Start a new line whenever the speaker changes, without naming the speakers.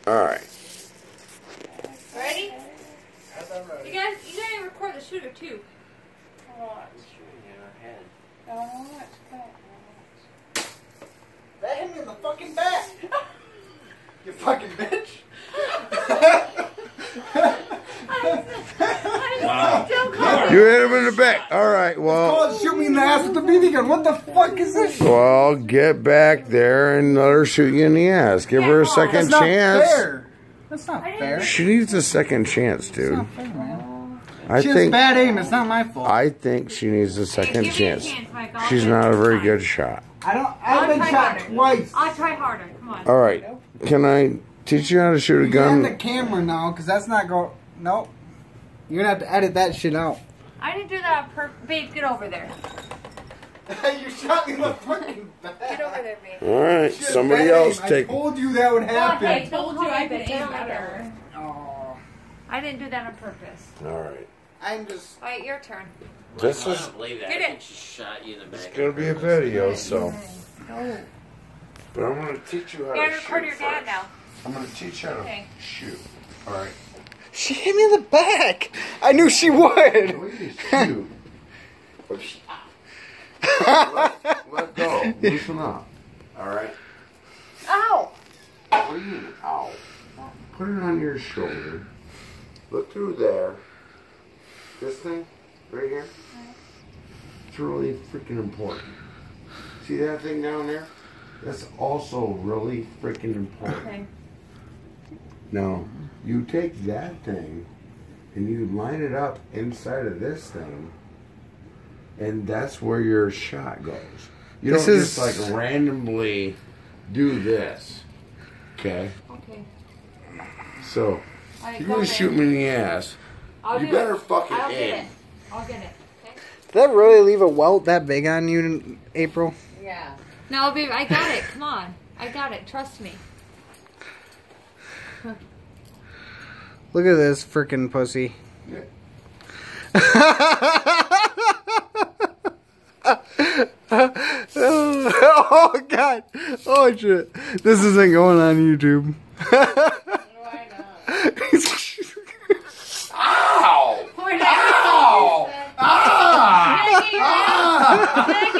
Alright.
Ready?
I'm ready.
You gotta record the shooter too.
That hit me in the fucking back. You fucking bitch.
Wow. You hit him in the back. Alright, well.
Oh, shoot me in the ass with the BB gun. What the fuck is this shit?
Well, get back there and let her shoot you in the ass. Give her a second
That's
chance.
not fair. That's not fair.
She needs a second chance, dude.
That's not fair, man.
I
She has
think
bad aim. It's not my fault.
I think she needs a second
Give me a
chance.
chance, Mike.
She's not a very good shot.
I've been shot twice.
I'll try harder. Come on.
Alright. Can I teach you how to shoot a
Get on the
gun?
camera now, because that's not go. Nope. You're gonna have to edit that shit out.
I didn't do that on purpose. Babe, get over there.
You shot me in the fucking back.
Get over there, babe.
Alright,
She has
somebody
bad
else
aim.
take.
I told you that would happen.
I told you I could aim better.
Oh,
I didn't do that on purpose.
Alright.
I'm just.
Alright, your turn.
This
I
is
don't believe that.
Get
I
it.
think she shot you in the back.
it's gonna be a video, so.
No.
But I'm gonna teach you how
You gotta
to
record
shoot
your dad
first.
now.
I'm gonna teach you how to
Okay.
shoot. Alright.
She hit me in the back. I knew she would.
Please shoot. Let go. Loosen up. Alright?
Ow!
What do you mean? Ow. Put it on your shoulder. Look through there. This thing? Right here? It's really freaking important. See that thing down there? That's also really freaking important.
Okay.
Now, you take that thing and you line it up inside of this thing, and that's where your shot goes. You
This
don't
is-
just like randomly do this. Okay?
Okay.
So,
Alright,
if
go
you're gonna
then.
shoot me in the ass,
I'll
you
do
better
it.
fucking
I'll get
aim.
it. I'll get it. Okay?
Did that really leave a welt that big on you, April?
Yeah. No, babe, I got it. Come on. I got it. Trust me.
Look at this freaking pussy. Oh god! Oh shit! This isn't going on YouTube.
Why not?
Ow!
Point
Ow!
at
Ah!
Can I